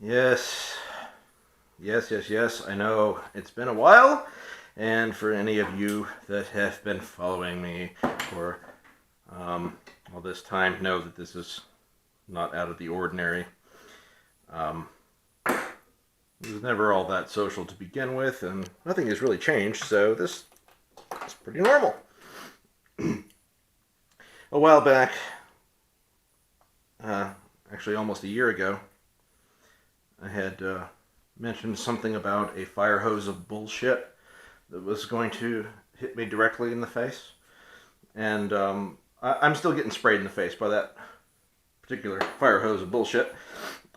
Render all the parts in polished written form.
Yes, yes. I know it's been a while, and for any of you that have been following me for all this time, know that this is not out of the ordinary. Um, it was never all that social to begin with, and nothing has really changed, so this is pretty normal. A while back, uh, actually almost a year ago, I had mentioned something about a fire hose of bullshit that was going to hit me directly in the face. And I'm still getting sprayed in the face by that particular fire hose of bullshit.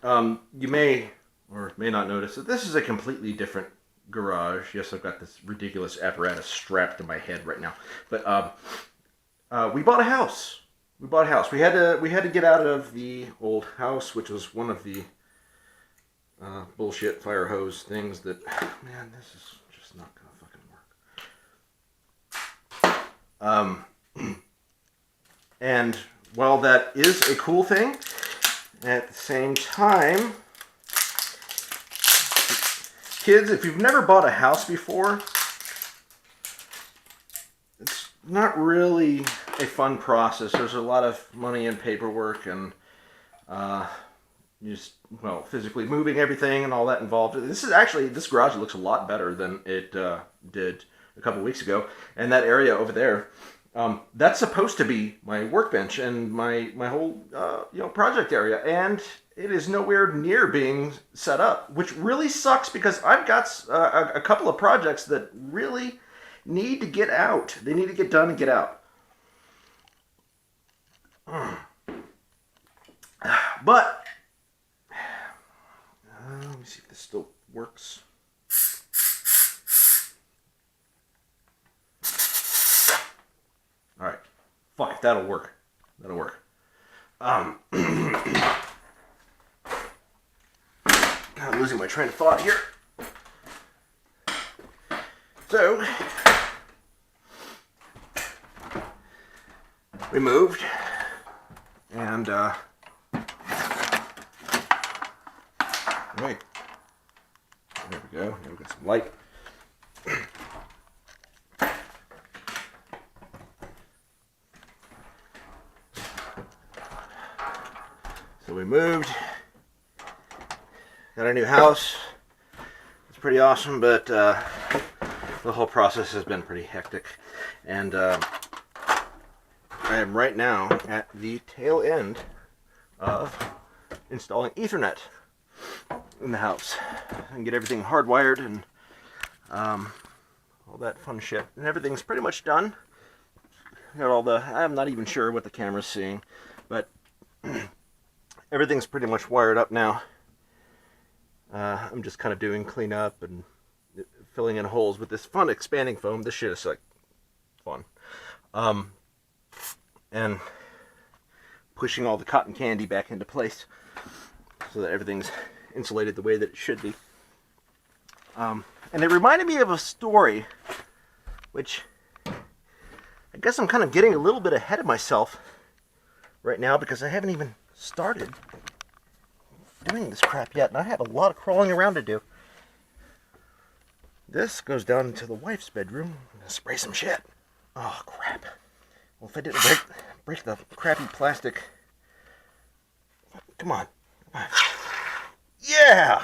You may or may not notice that this is a completely different garage. Yes, I've got this ridiculous apparatus strapped to my head right now. But we bought a house. We had to get out of the old house, which was one of the bullshit fire hose things that, man, this is just not gonna fucking work. And while that is a cool thing, at the same time, kids, if you've never bought a house before, it's not really a fun process. There's a lot of money and paperwork and just, well, physically moving everything and all that involved. This garage looks a lot better than it did a couple weeks ago. And that area over there, that's supposed to be my workbench and my whole project area, and it is nowhere near being set up, which really sucks because I've got a couple of projects that really need to get out. They need to get done and get out. But let me see if this still works. All right, fuck it, that'll work. I'm losing my train of thought here. So we moved, and right, there we go. Now we got some light. So we moved, got a new house. It's pretty awesome, but the whole process has been pretty hectic. And I am right now at the tail end of installing Ethernet in the house and get everything hardwired and all that fun shit. And everything's pretty much done. I'm not even sure what the camera's seeing, but everything's pretty much wired up now. I'm just kind of doing cleanup and filling in holes with this fun expanding foam. This shit is like fun. And pushing all the cotton candy back into place so that everything's insulated the way that it should be. And it reminded me of a story, which I guess I'm kind of getting a little bit ahead of myself right now because I haven't even started doing this crap yet, and I have a lot of crawling around to do. This goes down into the wife's bedroom. I'm gonna spray some shit. Oh crap. Well, if I didn't break the crappy plastic. Come on. Yeah!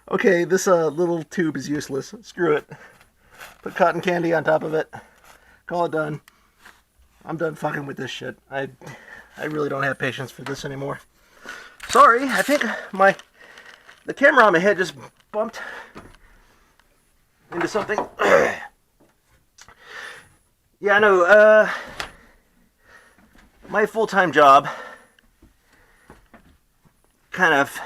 Okay, this little tube is useless. Screw it. Put cotton candy on top of it. Call it done. I'm done fucking with this shit. I really don't have patience for this anymore. Sorry, I think the camera on my head just bumped into something. Yeah, I know. My full-time job kind of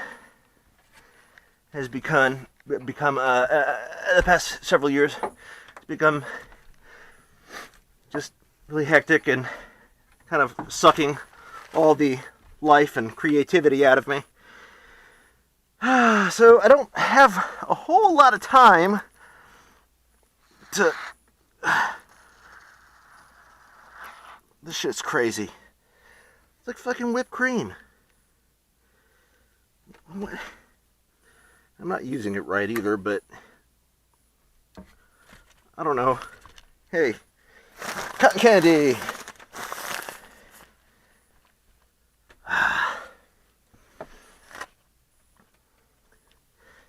has become the past several years, it's become just really hectic and kind of sucking all the life and creativity out of me. So I don't have a whole lot of time This shit's crazy. It's like fucking whipped cream. What? I'm not using it right either, but I don't know. Hey, cotton candy.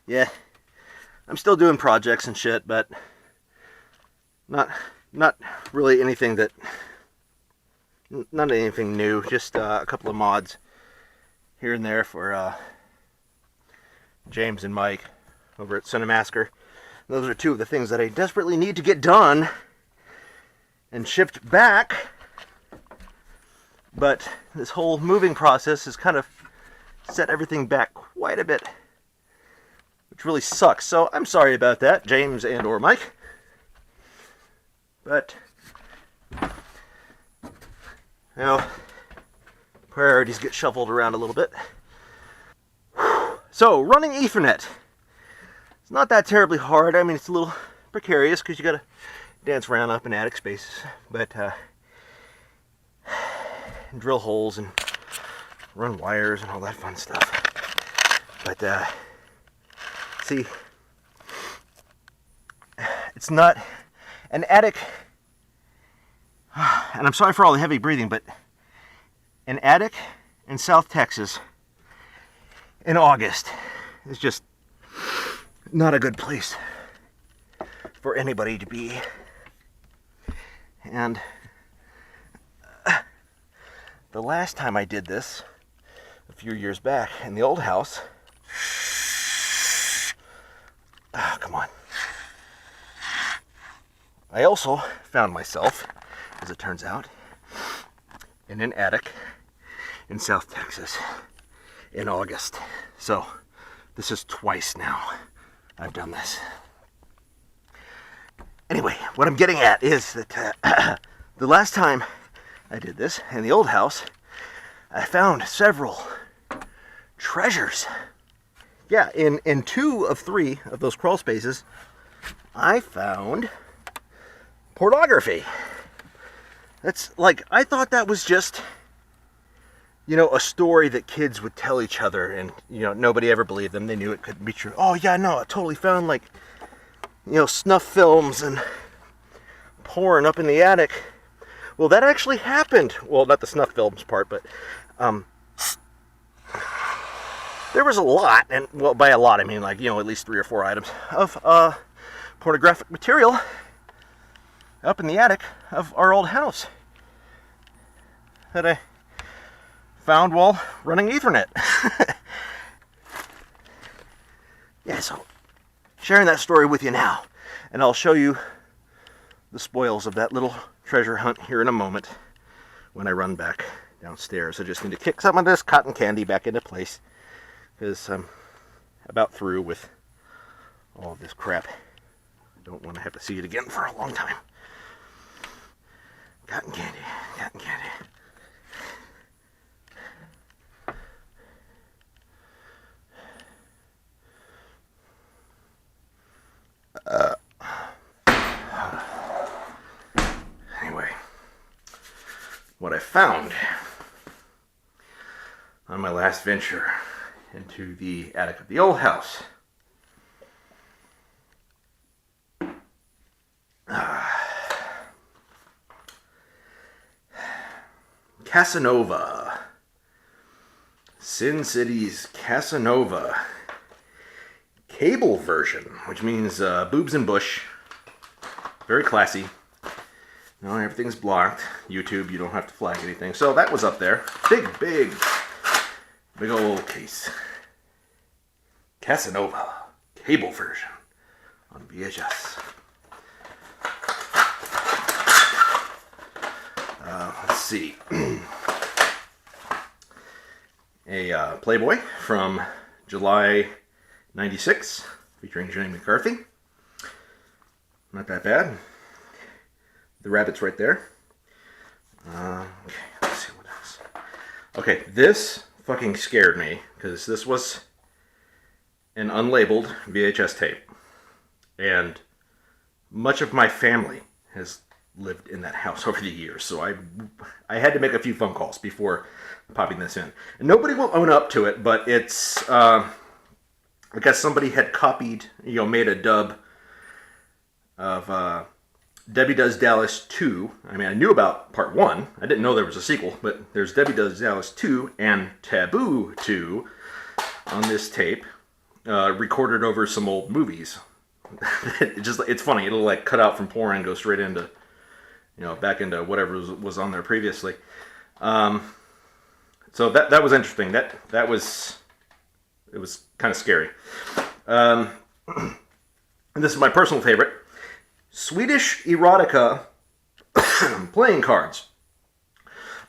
Yeah, I'm still doing projects and shit, but not really anything that, not anything new. Just a couple of mods here and there for James and Mike over at Cinemasker. Those are two of the things that I desperately need to get done and shipped back. But this whole moving process has kind of set everything back quite a bit, which really sucks. So I'm sorry about that, James and or Mike. But, you know, priorities get shuffled around a little bit. So, running Ethernet. It's not that terribly hard. I mean, it's a little precarious because you got to dance around up in attic spaces. But, drill holes and run wires and all that fun stuff. But, see, it's not an attic, and I'm sorry for all the heavy breathing, but an attic in South Texas in August is just not a good place for anybody to be. And the last time I did this, a few years back in the old house, come on. I also found myself, as it turns out, in an attic in South Texas in August. So, this is twice now I've done this. Anyway, what I'm getting at is that the last time I did this in the old house, I found several treasures. Yeah, in 2 of 3 of those crawl spaces, I found pornography. That's like, I thought that was just, you know, a story that kids would tell each other, and, you know, nobody ever believed them. They knew it couldn't be true. Oh yeah, no, I totally found, like, you know, snuff films and porn up in the attic. Well, that actually happened. Well, not the snuff films part, but there was a lot, and, well, by a lot I mean, like, you know, at least 3 or 4 items of pornographic material up in the attic of our old house that I found while running Ethernet. Yeah, so sharing that story with you now, and I'll show you the spoils of that little treasure hunt here in a moment when I run back downstairs. I just need to kick some of this cotton candy back into place because I'm about through with all of this crap. I don't want to have to see it again for a long time. Cotton candy, cotton candy. Anyway, what I found on my last venture into the attic of the old house. Casanova. Sin City's Casanova cable version, which means boobs and bush. Very classy. No, everything's blocked. YouTube, you don't have to flag anything. So that was up there. Big old case. Casanova cable version on VHS. Let's see. A Playboy from July 96, featuring Jenny McCarthy. Not that bad. The rabbit's right there. Okay, let's see what else. Okay, this fucking scared me, because this was an unlabeled VHS tape. And much of my family has lived in that house over the years, so I had to make a few phone calls before popping this in. And nobody will own up to it, but it's I guess somebody had copied, made a dub of Debbie Does Dallas 2. I mean, I knew about part 1. I didn't know there was a sequel, but there's Debbie Does Dallas 2 and Taboo 2 on this tape, recorded over some old movies. It's funny. It'll like cut out from porn and go straight into, back into whatever was on there previously. So that was interesting. It was kind of scary. And this is my personal favorite. Swedish erotica playing cards.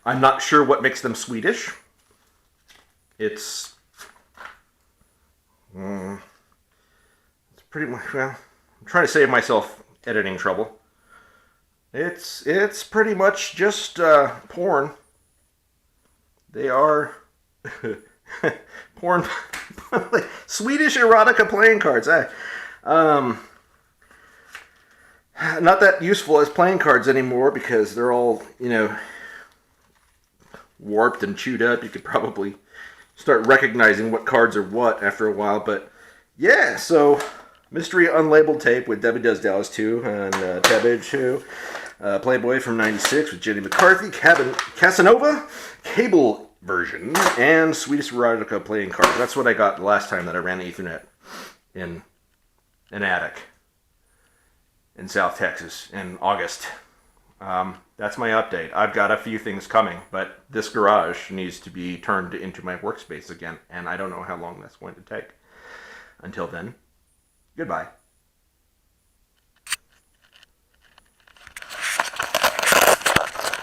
I'm not sure what makes them Swedish. It's pretty much, well, I'm trying to save myself editing trouble. It's pretty much just porn. They are porn. Swedish erotica playing cards. Not that useful as playing cards anymore because they're all, warped and chewed up. You could probably start recognizing what cards are what after a while. But yeah, so mystery unlabeled tape with Debbie Does Dallas 2 and Taboo 2. Playboy from 96 with Jenny McCarthy. Casanova cable version and Swedish erotica playing cards. That's what I got the last time that I ran Ethernet in an attic in South Texas in August. That's my update. I've got a few things coming, but this garage needs to be turned into my workspace again, and I don't know how long that's going to take. Until then, goodbye.